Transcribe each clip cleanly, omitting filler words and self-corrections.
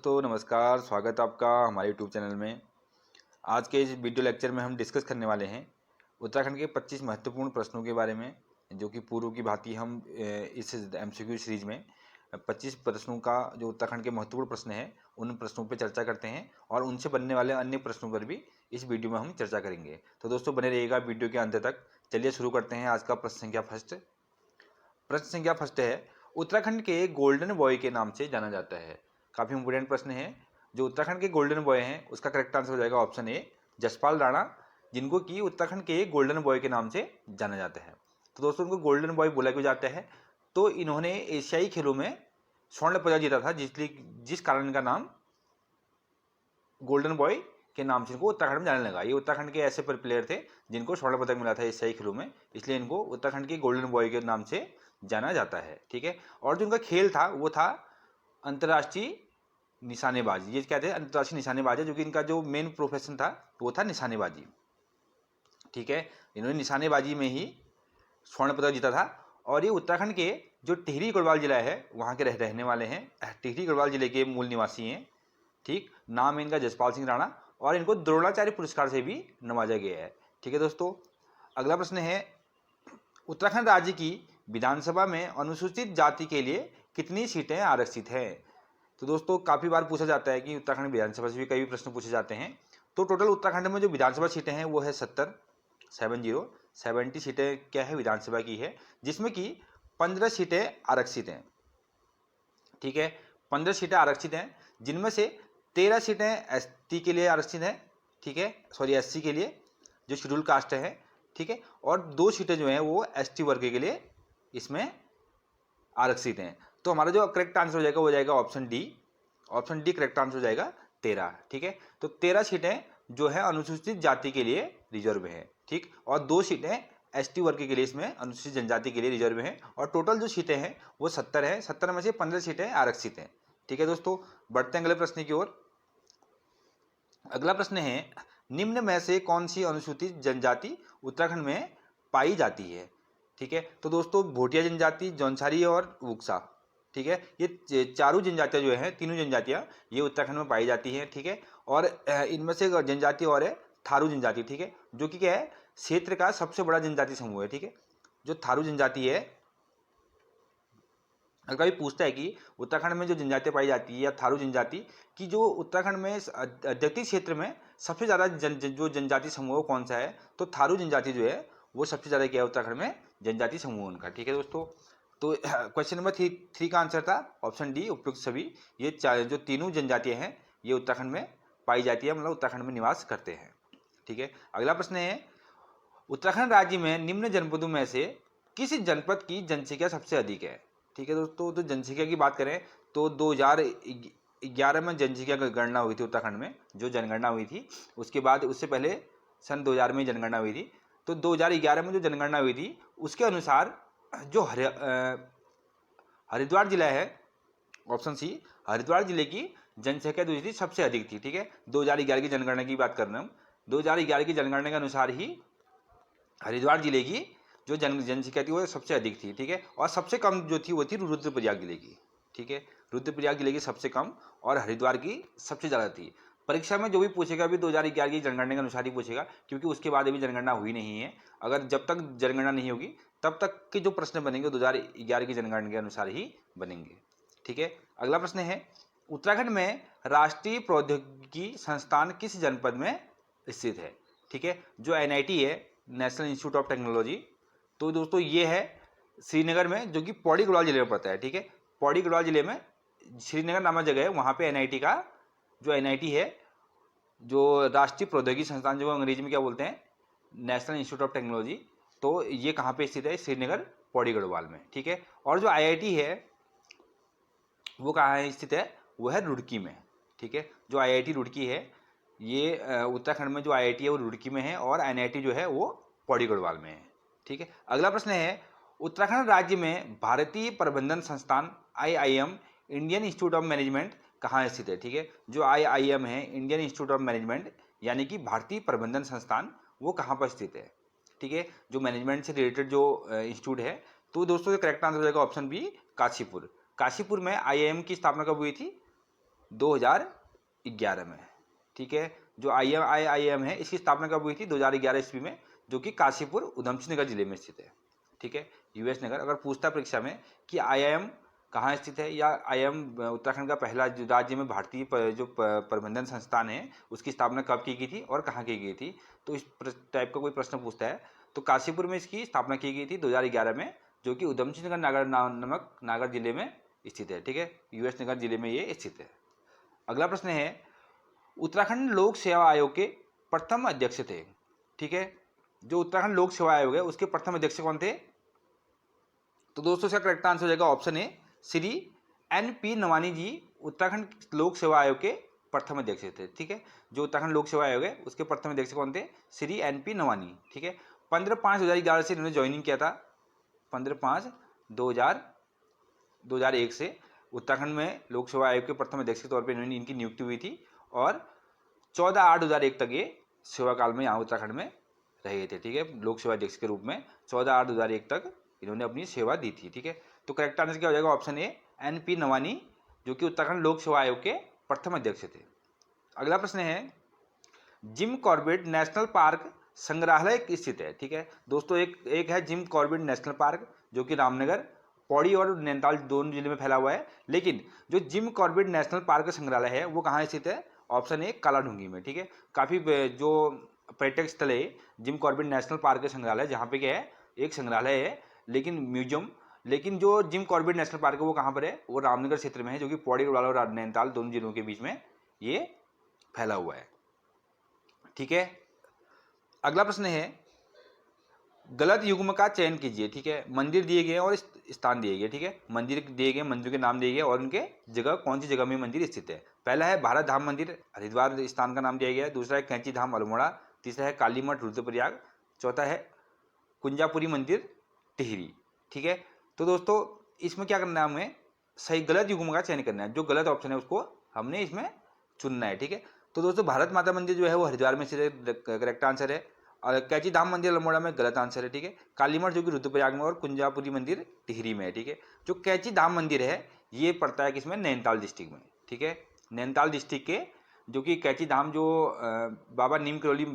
दोस्तों नमस्कार, स्वागत है आपका हमारे यूट्यूब चैनल में। आज के इस वीडियो लेक्चर में हम डिस्कस करने वाले हैं उत्तराखंड के 25 महत्वपूर्ण प्रश्नों के बारे में, जो कि पूर्व की भांति हम इस एमसीक्यू सीरीज में 25 प्रश्नों का जो उत्तराखंड के महत्वपूर्ण प्रश्न हैं उन प्रश्नों पर चर्चा करते हैं और उनसे बनने वाले अन्य प्रश्नों पर भी इस वीडियो में हम चर्चा करेंगे। तो दोस्तों बने रहिएगा वीडियो के अंत तक। चलिए शुरू करते हैं आज का प्रश्न संख्या फर्स्ट। प्रश्न संख्या फर्स्ट है, उत्तराखंड के गोल्डन बॉय के नाम से जाना जाता है। काफ़ी इंपोर्टेंट प्रश्न है। जो उत्तराखंड के गोल्डन बॉय हैं उसका करेक्ट आंसर हो जाएगा ऑप्शन ए, जसपाल राणा, जिनको कि उत्तराखंड के गोल्डन बॉय के नाम से जाना जाता है। तो दोस्तों उनको गोल्डन बॉय बोला क्यों जाता है? तो इन्होंने एशियाई खेलों में स्वर्ण पदक जीता था, जिस कारण इनका नाम गोल्डन बॉय के नाम से इनको उत्तराखंड में जाने लगा। ये उत्तराखंड के ऐसे प्लेयर थे जिनको स्वर्ण पदक मिला था एशियाई खेलों में, इसलिए इनको उत्तराखंड के गोल्डन बॉय के नाम से जाना जाता है। ठीक है। और जो उनका खेल था वो था अंतर्राष्ट्रीय निशानेबाजी। ये क्या थे? अंतर्राष्ट्रीय निशानेबाजी, जो कि इनका जो मेन प्रोफेशन था वो था निशानेबाजी। ठीक है। इन्होंने निशानेबाजी में ही स्वर्ण पदक जीता था। और ये उत्तराखंड के जो टिहरी गढ़वाल जिला है वहाँ के रहने वाले हैं। टिहरी गढ़वाल जिले के मूल निवासी हैं। ठीक। नाम है इनका जसपाल सिंह राणा और इनको द्रोणाचार्य पुरस्कार से भी नवाजा गया है। ठीक है दोस्तों, अगला प्रश्न है, उत्तराखंड राज्य की विधानसभा में अनुसूचित जाति के लिए कितनी सीटें आरक्षित हैं? तो दोस्तों काफ़ी बार पूछा जाता है कि उत्तराखंड विधानसभा से भी कई प्रश्न पूछे जाते हैं। तो टोटल उत्तराखंड में जो विधानसभा सीटें हैं वो है 70 सीटें क्या है विधानसभा की है, जिसमें कि 15 सीटें आरक्षित हैं। ठीक है, 15 सीटें आरक्षित हैं, जिनमें से 13 सीटें एसटी के लिए आरक्षित हैं। ठीक है, सॉरी एससी के लिए, जो शेड्यूल कास्ट है। ठीक है, और 2 सीटें जो हैं वो एसटी वर्ग के लिए इसमें आरक्षित हैं। तो हमारा जो करेक्ट आंसर हो जाएगा वो जाएगा option D. Option D correct answer हो जाएगा 13। ठीक है, तो 13 सीटें जो है अनुसूचित जाति के लिए रिजर्व है। ठीक, और 2 सीटें एसटी वर्ग के लिए इसमें अनुसूचित जनजाति के लिए रिजर्व हैं। और टोटल जो सीटें हैं वो 70 है। 70 में से 15 सीटें आरक्षित हैं। ठीक है दोस्तों, बढ़ते हैं अगले प्रश्न की ओर। अगला प्रश्न है, निम्न में से कौन सी अनुसूचित जनजाति उत्तराखंड में पाई जाती है? ठीक है, तो दोस्तों भोटिया जनजाति, जौनसारी और वुक्सा। ठीक है, ये चारों जनजातियां जो हैं, तीनों जनजातियां ये उत्तराखंड में पाई जाती हैं। ठीक है, और इनमें से जनजाति और है थारू जनजाति। ठीक है, जो कि क्या है, क्षेत्र का सबसे बड़ा जनजाति समूह है। ठीक है, जो थारू जनजाति है, अगर कभी पूछता है कि उत्तराखंड में जो जनजातियाँ पाई जाती है या थारू जनजाति की, जो उत्तराखंड में अद्वितीय क्षेत्र में सबसे ज़्यादा जो जनजाति समूह कौन सा है, तो थारू जनजाति जो है वो सबसे ज़्यादा क्या है उत्तराखंड में जनजाति समूह उनका। ठीक है दोस्तों, तो क्वेश्चन नंबर 3 का आंसर था ऑप्शन डी, उपयुक्त सभी। ये जो तीनों जनजातियाँ हैं ये उत्तराखंड में पाई जाती है, मतलब उत्तराखंड में निवास करते हैं। ठीक है, अगला प्रश्न है, उत्तराखंड राज्य में निम्न जनपदों में से किस जनपद की जनसंख्या सबसे अधिक है? ठीक है दोस्तों, तो जनसंख्या की बात करें तो 2011 में जनसंख्या की गणना हुई थी उत्तराखंड में, जो जनगणना हुई थी। उसके बाद उससे पहले सन 2000 में जनगणना हुई थी। तो 2011 में जो जनगणना हुई थी उसके अनुसार जो हरिद्वार जिला है, ऑप्शन सी, हरिद्वार जिले की जनसंख्या जो थी सबसे अधिक थी। ठीक है, 2011 की जनगणना की बात कर रहे हैं हम। 2011 की जनगणना के अनुसार ही हरिद्वार जिले की जो जनसंख्या थी वो सबसे अधिक थी। ठीक है, और सबसे कम जो थी वो थी रुद्रप्रयाग जिले की। ठीक है, रुद्रप्रयाग जिले की सबसे कम और हरिद्वार की सबसे ज़्यादा थी। परीक्षा में जो भी पूछेगा अभी 2011 की जनगणना के अनुसार ही पूछेगा, क्योंकि उसके बाद अभी जनगणना हुई नहीं है। अगर जब तक जनगणना नहीं होगी तब तक के जो प्रश्न बनेंगे 2011 की जनगणना के अनुसार ही बनेंगे। ठीक है, अगला प्रश्न है, उत्तराखंड में राष्ट्रीय प्रौद्योगिकी संस्थान किस जनपद में स्थित है? ठीक है, जो NIT है, नेशनल इंस्टीट्यूट ऑफ टेक्नोलॉजी, तो दोस्तों ये है श्रीनगर में, जो कि पौड़ी गढ़वाल जिले में पड़ता है। ठीक है, पौड़ी गढ़वाल जिले में श्रीनगर नामक जगह है, वहाँ पे NIT का जो NIT है, जो राष्ट्रीय प्रौद्योगिकी संस्थान, जो अंग्रेजी में क्या बोलते हैं, नेशनल इंस्टीट्यूट ऑफ टेक्नोलॉजी, तो ये कहाँ पे स्थित है? श्रीनगर पौड़ी गढ़वाल में। ठीक है, और जो IIT है वो कहाँ है स्थित है? वो है रुड़की में। ठीक है, जो IIT रुड़की है, ये उत्तराखंड में जो IIT है वो रुड़की में है और NIT जो है वो पौड़ी गढ़वाल में है। ठीक है, अगला प्रश्न है, उत्तराखंड राज्य में भारतीय प्रबंधन संस्थान IIM, Indian institute of management कहाँ स्थित है? ठीक है, जो IIM है, इंडियन इंस्टीट्यूट ऑफ मैनेजमेंट, यानी कि भारतीय प्रबंधन संस्थान, वो कहाँ पर स्थित है? ठीक है, जो मैनेजमेंट से रिलेटेड जो इंस्टीट्यूट है। तो दोस्तों करेक्ट आंसर हो जाएगा ऑप्शन बी, काशीपुर। काशीपुर में IIM की स्थापना कब हुई थी? 2011 में, ठीक है। जो IIM है इसकी स्थापना कब हुई थी? 2011 ईस्वी में, जो कि काशीपुर उधमसिंह नगर जिले में स्थित है, ठीक है। US नगर। अगर पूछता परीक्षा में कि IIM कहाँ स्थित है, या IIM उत्तराखंड का पहला जो राज्य में भारतीय जो प्रबंधन संस्थान है उसकी स्थापना कब की गई थी और कहाँ की गई थी, तो इस टाइप का कोई प्रश्न पूछता है तो काशीपुर में इसकी स्थापना की गई थी 2011 में, जो कि उधमसिंह नगर नामक नागर जिले में स्थित है, ठीक है। US नगर जिले में ये स्थित है। अगला प्रश्न है, उत्तराखंड लोक सेवा आयोग के प्रथम अध्यक्ष थे, ठीक है। जो उत्तराखंड लोक सेवा आयोग है उसके प्रथम अध्यक्ष कौन थे? तो दोस्तों इसका करेक्ट आंसर हो जाएगा option A, Shri NP Nawani ji Uttarakhand लोक सेवा आयोग के प्रथम अध्यक्ष थे, ठीक है। जो उत्तराखंड लोक सेवा आयोग है उसके प्रथम अध्यक्ष कौन थे? श्री NP नवानी, ठीक है। 15/5/2011 से इन्होंने ज्वाइनिंग किया था, 15/5/2001 से उत्तराखंड में लोक सेवा आयोग के प्रथम अध्यक्ष के तौर पर इन्होंने इनकी नियुक्ति हुई थी, और 14/8/2001 तक ये सेवा काल में यहाँ उत्तराखंड में रहे थे, ठीक है। लोक सेवा अध्यक्ष के रूप में 14/8/2001 तक इन्होंने अपनी सेवा दी थी, ठीक है। तो करेक्ट आंसर क्या हो जाएगा? ऑप्शन ए, NP नवानी, जो कि उत्तराखंड लोक सेवा आयोग के प्रथम अध्यक्ष थे। अगला प्रश्न है, जिम कॉर्बेट नेशनल पार्क संग्रहालय स्थित है, ठीक है। दोस्तों एक है जिम कॉर्बेट नेशनल पार्क, जो कि रामनगर, पौड़ी और नैनीताल दोनों जिले में फैला हुआ है, लेकिन जो जिम कॉर्बेट नेशनल पार्क संग्रहालय है वो कहाँ स्थित है? ऑप्शन ए, कालाढूंगी में, ठीक है। काफ़ी जो पर्यटक स्थल है जिम कॉर्बेट नेशनल पार्क संग्रहालय, जहाँ पे क्या है, एक संग्रहालय है लेकिन म्यूजियम, लेकिन जो जिम कॉर्बेट नेशनल पार्क है वो कहाँ पर है? वो रामनगर क्षेत्र में है, जो कि पौड़ी गढ़वाल और नैनीताल दोनों जिलों के बीच में ये फैला हुआ है, ठीक है। अगला प्रश्न है, गलत युग्म का चयन कीजिए, ठीक है। मंदिर दिए गए और स्थान दिए गए, ठीक है। मंदिर दिए गए, मंदिर के नाम दिए गए और उनके जगह, कौन सी जगह में मंदिर स्थित है। पहला है भारत धाम मंदिर हरिद्वार स्थान का नाम दिया गया है, दूसरा है कैंची धाम अल्मोड़ा, तीसरा है काली मठ रुद्रप्रयाग, चौथा है कुंजापुरी मंदिर टिहरी, ठीक है। तो दोस्तों इसमें क्या करना है, हमें सही गलत युग्म का चयन करना है, जो गलत ऑप्शन है उसको हमने इसमें चुनना है, ठीक है। तो दोस्तों भारत माता मंदिर जो है वो हरिद्वार में से करेक्ट आंसर है, और कैंची धाम मंदिर अल्मोड़ा में गलत आंसर है, ठीक है। काली मठ जो कि रुद्रप्रयाग में, और कुंजापुरी मंदिर टिहरी में है, ठीक है। जो कैंची धाम मंदिर है ये पड़ता है किसमें? नैनीताल डिस्ट्रिक्ट में, ठीक है। नैनीताल डिस्ट्रिक्ट के जो कि कैंची धाम जो बाबा नीम करोली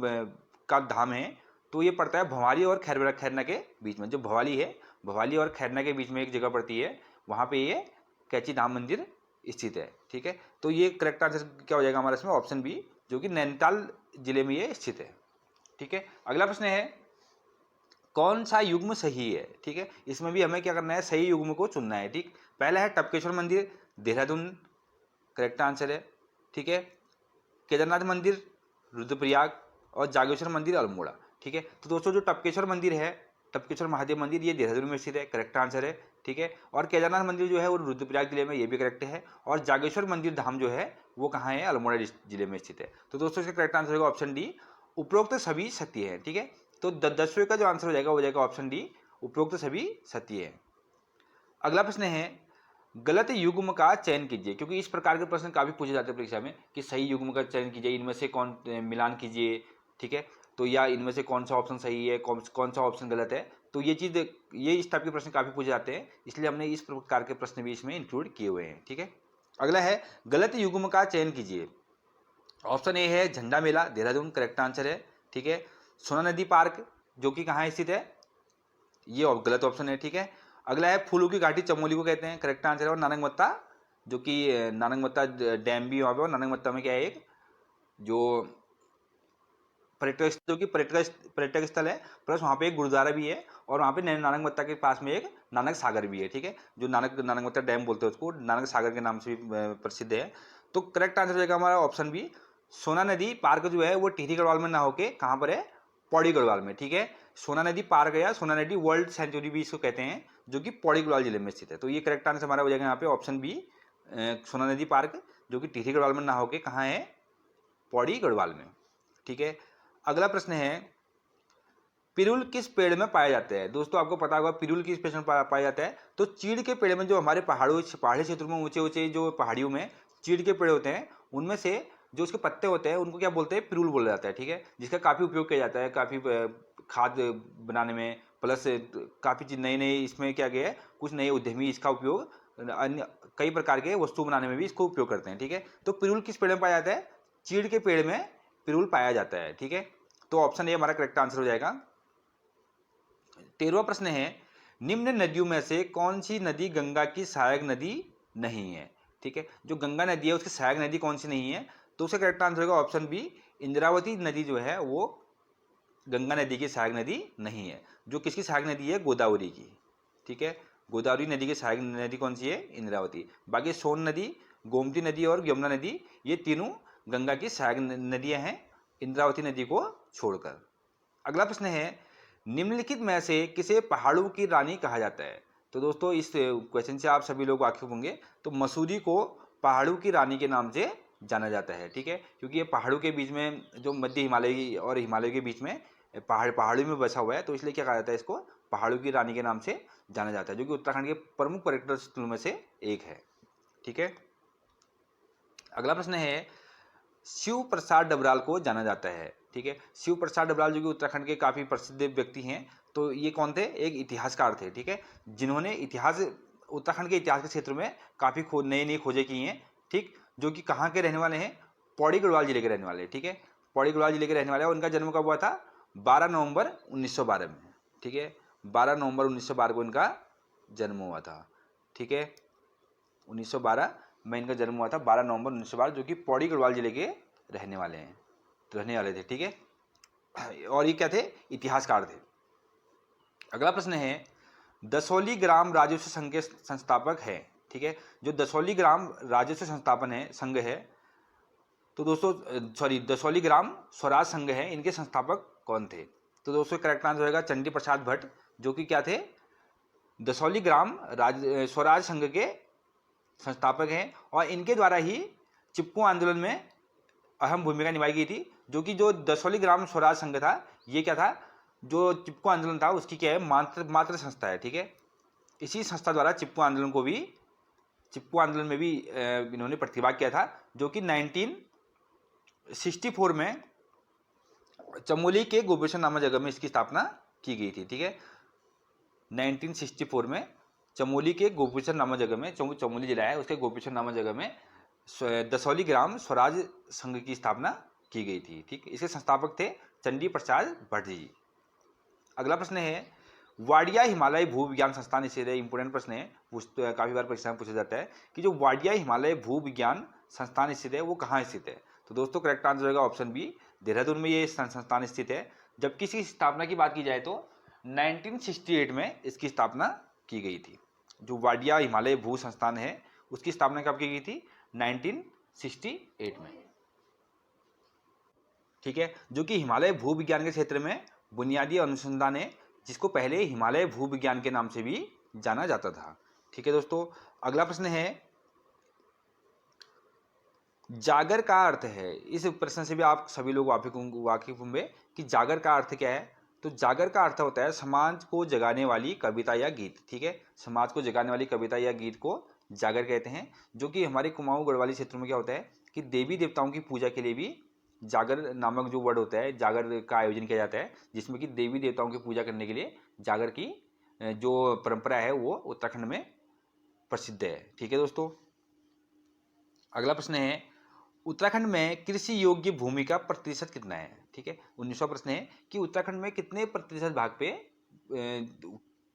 का धाम है, तो ये पड़ता है भवाली और खैरना के बीच में। जो भवाली है, भवाली और खैरना के बीच में एक जगह पड़ती है, वहाँ पे ये कैंची धाम मंदिर स्थित है, ठीक है। तो ये करेक्ट आंसर क्या हो जाएगा हमारा इसमें? ऑप्शन बी, जो कि नैनीताल जिले में ये स्थित है, ठीक है। अगला प्रश्न है, कौन सा युग्म सही है, ठीक है। इसमें भी हमें क्या करना है? सही युग्म को चुनना है, ठीक। पहला है टपकेश्वर मंदिर देहरादून, करेक्ट आंसर है, ठीक है। केदारनाथ मंदिर रुद्रप्रयाग, और जागेश्वर मंदिर अल्मोड़ा, ठीक है। तो दोस्तों जो टपकेश्वर मंदिर है, टपकेश्वर महादेव मंदिर, ये देहरादून में स्थित है, करेक्ट आंसर है, ठीक है। और केदारनाथ मंदिर जो है वो रुद्रप्रयाग जिले में, ये भी करेक्ट है। और जागेश्वर मंदिर धाम जो है वो कहाँ है? अल्मोड़ा जिले में स्थित है। तो दोस्तों इसका करेक्ट आंसर होगा ऑप्शन डी, उपरोक्त सभी सत्य है, ठीक है। तो 10वें का जो आंसर हो जाएगा वो हो जाएगा ऑप्शन डी, उपरोक्त सभी सत्य है। अगला प्रश्न है, गलत युग्म का चयन कीजिए, क्योंकि इस प्रकार के प्रश्न काफी पूछे जाते हैं परीक्षा में कि सही युग्म का चयन कीजिए, इनमें से कौन मिलान कीजिए, ठीक है। तो या इनमें से कौन सा ऑप्शन सही है, कौन सा ऑप्शन गलत है। तो ये इस टाइप के प्रश्न काफी पूछे जाते हैं, इसलिए हमने इस प्रकार के प्रश्न भी इसमें इंक्लूड किए हुए हैं, ठीक है। अगला है, गलत युग्म का चयन कीजिए। ऑप्शन ए है झंडा मेला देहरादून, करेक्ट आंसर है, ठीक है। सोना नदी पार्क जो कि कहाँ स्थित है, ये गलत ऑप्शन है, ठीक है। अगला है फूलों की घाटी चमोली को कहते हैं, करेक्ट आंसर है। और नानकमत्ता जो कि नानकमत्ता डैम भी वहाँ पे, और नानकमत्ता में क्या है, एक जो पर्यटक स्थल है, प्लस वहाँ पे एक गुरुद्वारा भी है, और वहाँ पे नानकमत्ता के पास में एक नानक सागर भी है, ठीक है। जो नानकमत्ता डैम बोलते हैं उसको, नानक सागर के नाम से भी प्रसिद्ध है। तो करेक्ट आंसर हो जाएगा हमारा ऑप्शन बी, सोना नदी पार्क जो है वो टिहरी गढ़वाल में ना होके कहाँ पर है? पौड़ी गढ़वाल में, ठीक है। सोना नदी पार्क या सोना नदी वर्ल्ड सेंचुरी भी इसको कहते हैं, जो कि पौड़ी गढ़वाल जिले में स्थित है। तो ये करेक्ट आंसर हमारा हो जाएगा यहाँ पे ऑप्शन बी, सोना नदी पार्क जो कि टिहरी गढ़वाल में ना होके कहाँ है? पौड़ी गढ़वाल में, ठीक है। अगला प्रश्न है, पिरुल किस पेड़ में पाया जाता है? दोस्तों आपको पता होगा पिरुल किस पेड़ में पाया जाता है, तो चीड़ के पेड़ में, जो हमारे पहाड़ी क्षेत्रों में ऊंचे ऊंचे जो पहाड़ियों में चीड़ के पेड़ होते हैं, उनमें से जो उसके पत्ते होते हैं उनको क्या बोलते हैं? पिरुल बोला जाता है, ठीक है। जिसका काफ़ी उपयोग किया जाता है, काफ़ी खाद बनाने में, प्लस काफ़ी नई इसमें क्या गया है, कुछ नए उद्यमी इसका उपयोग अन्य कई प्रकार के वस्तु बनाने में भी इसको उपयोग करते हैं। ठीक है, तो पिरूल किस पेड़ में पाया जाता है? चीड़ के पेड़ में पिरूल पाया जाता है। ठीक है, तो ऑप्शन ए हमारा करेक्ट आंसर हो जाएगा। 13वां प्रश्न है, निम्न नदियों में से कौन सी नदी गंगा की सहायक नदी नहीं है? ठीक है, जो गंगा नदी है उसकी सहायक नदी कौन सी नहीं है? तो उसका करेक्ट आंसर होगा ऑप्शन बी, इंद्रावती नदी जो है वो गंगा नदी की सहायक नदी नहीं है। जो किसकी सहायक नदी है? गोदावरी की। ठीक है, गोदावरी नदी की सहायक नदी कौन सी है? इंद्रावती। बाकी सोन नदी, गोमती नदी और यमुना नदी ये तीनों गंगा की सहायक नदियां हैं, इंद्रावती नदी को छोड़कर। अगला प्रश्न है, निम्नलिखित में से किसे पहाड़ों की रानी कहा जाता है? तो दोस्तों इस क्वेश्चन से आप सभी लोग वाकिफ होंगे। तो मसूरी को पहाड़ों की रानी के नाम से जाना जाता है। ठीक है, क्योंकि ये पहाड़ों के बीच में, जो मध्य हिमालय और हिमालय के बीच में पहाड़ों में बसा हुआ है, तो इसलिए क्या कहा जाता है? इसको पहाड़ों की रानी के नाम से जाना जाता है, जो कि उत्तराखंड के प्रमुख पर्यटन स्थलों में से एक है। ठीक है, अगला प्रश्न है, शिव प्रसाद डबराल को जाना जाता है। ठीक है, शिव प्रसाद डबराल जो कि उत्तराखंड के काफ़ी प्रसिद्ध व्यक्ति हैं, तो ये कौन थे? एक इतिहासकार थे। ठीक है, जिन्होंने उत्तराखंड के इतिहास के क्षेत्र में काफ़ी नई नई खोजें की हैं। ठीक, जो कि कहाँ के रहने वाले हैं? पौड़ी गढ़वाल जिले के रहने वाले हैं। ठीक है, पौड़ी गढ़वाल जिले के रहने वाले हैं। उनका जन्म कब हुआ था? 12 नवंबर 1912 में। ठीक है, 12 नवंबर 1912 को इनका जन्म हुआ था। ठीक है, 1912 में इनका जन्म हुआ था, 12 नवंबर 1912, जो कि पौड़ी गढ़वाल जिले के रहने वाले थे। ठीक है, और ये क्या थे? इतिहासकार थे। अगला प्रश्न है, दसौली ग्राम राजस्व संघ के संस्थापक है। ठीक है, जो दसौली ग्राम राजस्व संघ है, तो दोस्तों दसौली ग्राम स्वराज संघ है, इनके संस्थापक कौन थे? तो दोस्तों करेक्ट आंसर होगा चंडी प्रसाद भट्ट, जो कि क्या थे? दसौली ग्राम स्वराज संघ के संस्थापक हैं, और इनके द्वारा ही चिपको आंदोलन में अहम भूमिका निभाई गई थी। जो कि जो दसौली ग्राम स्वराज संघ था, ये क्या था? जो चिपको आंदोलन था उसकी क्या है? मात्र संस्था है। ठीक है, इसी संस्था द्वारा चिपको आंदोलन में भी इन्होंने प्रतिभाग किया था, जो कि 1964 में चमोली के गोपेश्वर नामक जगह में इसकी स्थापना की गई थी। ठीक है, 1964 में चमोली के गोपेश्वर नामक जगह में, चमोली जिला है उसके गोपेश्वर नामक जगह में दसौली ग्राम स्वराज संघ की स्थापना की गई थी। ठीक, इसके संस्थापक थे चंडी प्रसाद भट्ट जी। अगला प्रश्न है, वाडिया हिमालय भूविज्ञान संस्थान स्थित है। इंपोर्टेंट प्रश्न है, काफी बार परीक्षा में पूछा जाता है कि जो वाडिया हिमालय भूविज्ञान संस्थान स्थित है वो कहाँ स्थित है? तो दोस्तों करेक्ट आंसर होगा ऑप्शन बी, देहरादून में ये संस्थान स्थित है। जबकि इसकी स्थापना की बात की जाए तो 1968 में इसकी स्थापना की गई थी। जो वाडिया हिमालय भू संस्थान है उसकी स्थापना कब की गई थी? 1968 में। ठीक है, जो कि हिमालय भूविज्ञान के क्षेत्र में बुनियादी अनुसंधान है, जिसको पहले हिमालय भूविज्ञान के नाम से भी जाना जाता था। ठीक है दोस्तों, अगला प्रश्न है, जागर का अर्थ है। इस प्रश्न से भी आप सभी लोग वाकिफ होंगे कि जागर का अर्थ क्या है। तो जागर का अर्थ होता है समाज को जगाने वाली कविता या गीत। ठीक है, समाज को जगाने वाली कविता या गीत को जागर कहते हैं। जो कि हमारे कुमाऊं गढ़वाली क्षेत्रों में क्या होता है कि देवी देवताओं की पूजा के लिए भी जागर नामक जो वर्ड होता है, जागर का आयोजन किया जाता है, जिसमें कि देवी देवताओं की पूजा करने के लिए जागर की जो परंपरा है वो उत्तराखंड में प्रसिद्ध है। ठीक है दोस्तों, अगला प्रश्न है, उत्तराखंड में कृषि योग्य भूमि का प्रतिशत कितना है? ठीक है, 19वां प्रश्न है कि उत्तराखंड में कितने प्रतिशत भाग पे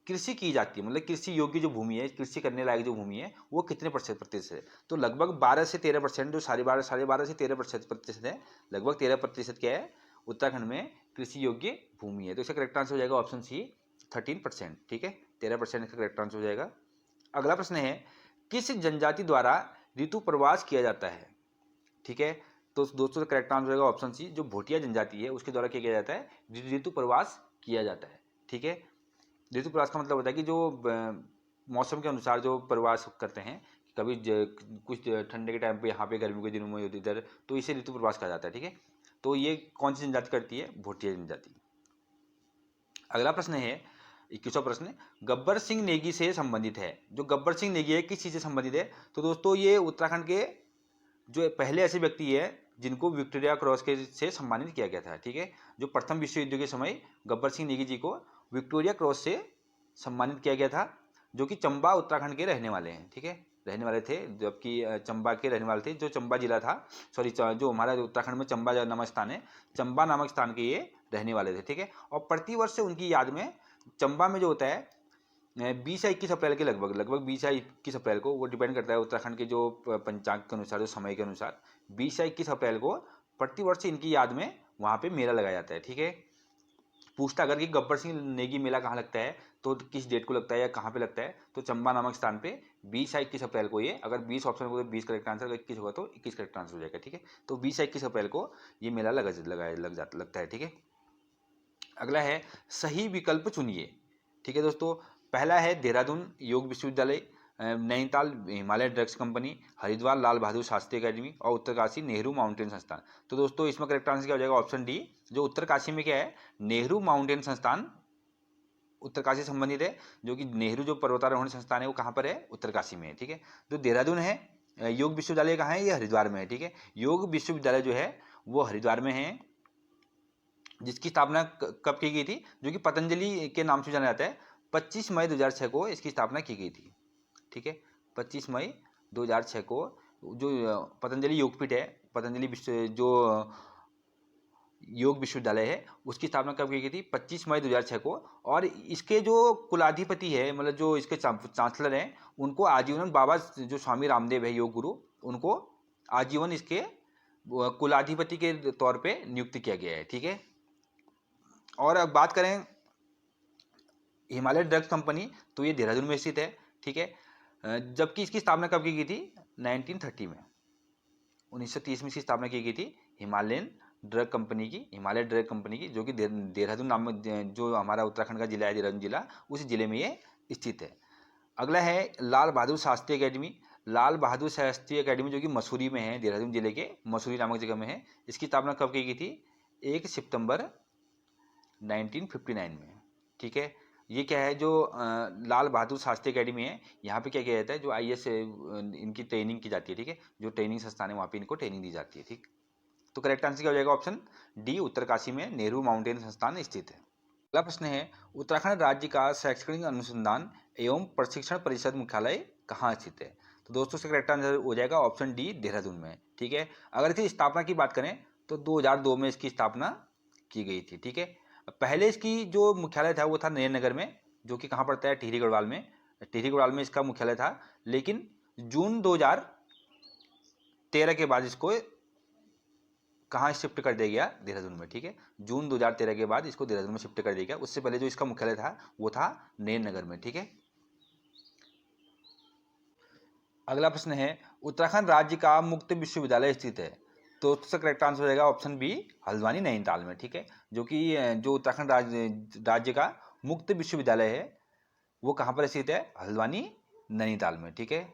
कृषि की जाती है, मतलब कृषि योग्य जो भूमि है, कृषि करने लायक जो भूमि है वो कितने प्रतिशत है? तो लगभग 12 से 13%, जो 12.5 से 13% है, लगभग 13% क्या है उत्तराखंड में कृषि योग्य भूमि है। तो इसका करेक्ट आंसर हो जाएगा ऑप्शन सी, 13%। ठीक है, 13% इसका करेक्ट आंसर हो जाएगा। अगला प्रश्न है, किस जनजाति द्वारा ऋतु प्रवास किया जाता है? ठीक है, तो दोस्तों करेक्ट आंसर होगा ऑप्शन सी, जो भोटिया जनजाति है उसके द्वारा क्या किया जाता है? ऋतु प्रवास किया जाता है। ठीक है, ऋतु प्रवास का मतलब होता है कि जो मौसम के अनुसार जो प्रवास करते हैं, कभी कुछ ठंडे के टाइम पे यहाँ पे, गर्मी के दिनों में इधर, तो इसे ऋतु प्रवास कहा जाता है। ठीक है, तो ये कौन सी जनजाति करती है? भोटिया जनजाति। अगला प्रश्न है 21वां प्रश्न, गब्बर सिंह नेगी से संबंधित है। जो गब्बर सिंह नेगी है किस चीज़ से संबंधित है? तो दोस्तों ये उत्तराखंड के जो पहले ऐसे व्यक्ति है जिनको विक्टोरिया क्रॉस के से सम्मानित किया गया था। ठीक है, जो प्रथम विश्व युद्ध के समय गब्बर सिंह नेगी जी को विक्टोरिया क्रॉस से सम्मानित किया गया था। जो कि चंबा उत्तराखंड के रहने वाले हैं, ठीक है, रहने वाले थे, जबकि चंबा के रहने वाले थे, जो चंबा जिला था, सॉरी जो हमारा उत्तराखंड में चंबा नामक स्थान है, चंबा नामक स्थान के ये रहने वाले थे, ठीक है। और प्रतिवर्ष उनकी याद में चंबा में जो होता है 20 या 21 अप्रैल के लगभग 20 या 21 अप्रैल को, वो डिपेंड करता है उत्तराखंड के जो पंचांग के अनुसार, जो समय के अनुसार 20 या 21 अप्रैल को प्रतिवर्ष इनकी याद में वहाँ पे मेला लगाया जाता है, ठीक है। पूछता अगर कि गब्बर सिंह नेगी मेला कहाँ लगता है, तो किस डेट को लगता है या कहाँ पे लगता है, तो चंबा नामक स्थान पे 20 या 21 अप्रैल को, ये अगर 20 ऑप्शन होगा तो 20 करेक्ट आंसर, अगर 21 होगा तो 21 करेक्ट आंसर हो जाएगा, ठीक है। तो 20 या 21 अप्रैल को ये मेला लगता है, ठीक है। अगला है सही विकल्प चुनिए, ठीक है दोस्तों। पहला है देहरादून योग विश्वविद्यालय, Nainital Himalaya drugs company, Haridwar Lal Bahadur Shastri academy और उत्तरकाशी नेहरू माउंटेन संस्थान। तो दोस्तों इसमें करेक्ट आंसर क्या हो जाएगा, ऑप्शन डी, जो उत्तरकाशी में क्या है, नेहरू माउंटेन संस्थान उत्तरकाशी से संबंधित है, जो कि नेहरू जो पर्वतारोहण संस्थान है वो कहाँ पर है, उत्तरकाशी में है, ठीक है। जो देहरादून है योग विश्वविद्यालय कहाँ है, ये हरिद्वार में है, ठीक है। योग विश्वविद्यालय जो है वो हरिद्वार में है, जिसकी स्थापना कब की गई थी, जो कि पतंजलि के नाम से जाना जाता है। 25 मई 2006 को इसकी स्थापना की गई थी, ठीक है। 25 मई 2006 को जो पतंजलि योगपीठ है, पतंजलि जो योग विश्वविद्यालय है, उसकी स्थापना कब की गई थी, 25 मई 2006 को। और इसके जो कुलाधिपति है, मतलब जो इसके चांसलर हैं, उनको आजीवन बाबा जो स्वामी रामदेव है योग गुरु, उनको आजीवन इसके कुलाधिपति के तौर पे नियुक्त किया गया है, ठीक है। और अब बात करें हिमालय ड्रग्स कंपनी, तो ये देहरादून में स्थित है, ठीक है। जबकि इसकी स्थापना कब की गई थी, 1930 में, 1930 में इसकी स्थापना की गई थी हिमालय ड्रग कंपनी की, जो कि देहरादून नाम में, जो हमारा उत्तराखंड का जिला है देहरादून जिला, उस जिले में ये स्थित है। अगला है लाल बहादुर शास्त्री अकेडमी, लाल बहादुर शास्त्री अकेडमी जो कि मसूरी में है, देहरादून जिले के मसूरी नामक जगह में है। इसकी स्थापना कब की गई थी, 1 सितंबर 1959 में, ठीक है। ये क्या है, जो लाल बहादुर शास्त्री अकेडमी है, यहाँ पे क्या किया जाता है, जो IAS इनकी ट्रेनिंग की जाती है, ठीक है। जो ट्रेनिंग संस्थान है वहाँ पे इनको ट्रेनिंग दी जाती है, ठीक। तो करेक्ट आंसर क्या हो जाएगा, ऑप्शन डी, उत्तरकाशी में नेहरू माउंटेन संस्थान स्थित है। अगला प्रश्न है उत्तराखंड राज्य का शैक्षणिक अनुसंधान एवं प्रशिक्षण परिषद मुख्यालय कहाँ स्थित है। तो दोस्तों इसका करेक्ट आंसर हो जाएगा ऑप्शन डी, देहरादून में, ठीक है। अगर इसकी स्थापना की बात करें तो 2002 में इसकी स्थापना की गई थी, ठीक है। पहले इसकी जो मुख्यालय था वो था नरेंद्र में, जो कि कहाँ पड़ता है, टिहरी गढ़वाल में, टिहरी गढ़वाल में इसका मुख्यालय था। लेकिन जून 2013 के बाद इसको कहाँ शिफ्ट कर दिया गया, देहरादून में, ठीक है। जून 2013 के बाद इसको देहरादून में शिफ्ट कर दिया गया। उससे पहले जो इसका मुख्यालय था वो था नरेंद्र में, ठीक है। अगला प्रश्न है उत्तराखंड राज्य का मुक्त विश्वविद्यालय स्थित है। तो उसका करेक्ट आंसर हो जाएगा ऑप्शन बी, हल्द्वानी नैनीताल में, ठीक है। जो कि जो उत्तराखंड राज्य का मुक्त विश्वविद्यालय है वो कहाँ पर स्थित है, हल्द्वानी नैनीताल में, ठीक है।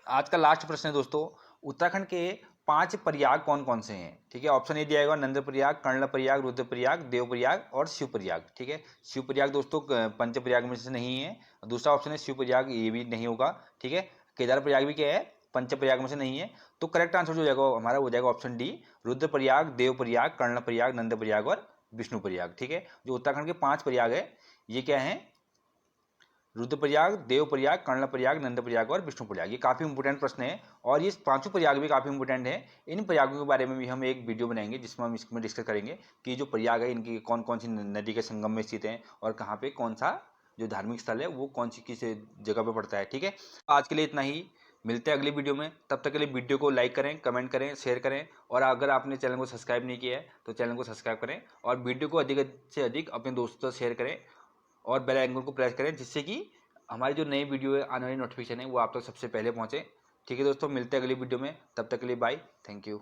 आज का लास्ट प्रश्न है दोस्तों, उत्तराखंड के 5 प्रयाग कौन कौन से हैं, ठीक है। ऑप्शन ए दिया जाएगा नंद प्रयाग, कर्ण प्रयाग, रुद्र प्रयाग, देव प्रयाग और शिव प्रयाग, ठीक है। शिव प्रयाग दोस्तों पंच प्रयाग में से नहीं है। दूसरा ऑप्शन है शिव प्रयाग, ये भी नहीं होगा, ठीक है। केदार प्रयाग भी क्या है, पंच प्रयाग में से नहीं है। तो करेक्ट आंसर जो हो जाएगा हमारा हो जाएगा ऑप्शन डी, रुद्र प्रयाग, देव प्रयाग, कर्ण प्रयाग, नंद प्रयाग और विष्णु प्रयाग, ठीक है। जो उत्तराखंड के 5 प्रयाग है ये क्या है, रुद्रप्रयाग, देवप्रयाग, कर्णप्रयाग, नंदप्रयाग और विष्णु प्रयाग। ये काफ़ी इंपोर्टेंट प्रश्न है और ये 5 प्रयाग भी काफ़ी इंपोर्टेंट है। इन प्रयागों के बारे में भी हम एक वीडियो बनाएंगे जिसमें हम इसमें डिस्कस करेंगे कि जो प्रयाग है इनकी कौन कौन सी नदी के संगम में स्थित हैं और कहाँ पे कौन सा जो धार्मिक स्थल है वो कौन सी किस जगह पर पड़ता है, ठीक है। आज के लिए इतना ही, मिलते हैं अगली वीडियो में। तब तक के लिए वीडियो को लाइक करें, कमेंट करें, शेयर करें और अगर आपने चैनल को सब्सक्राइब नहीं किया है तो चैनल को सब्सक्राइब करें और वीडियो को अधिक से अधिक अपने दोस्तों से शेयर करें और बेल आइकन को प्रेस करें, जिससे कि हमारी जो नई वीडियो है आने वाली नोटिफिकेशन है वो आप तक सबसे पहले पहुंचे, ठीक है दोस्तों। मिलते हैं अगली वीडियो में, तब तक के लिए बाय, थैंक यू।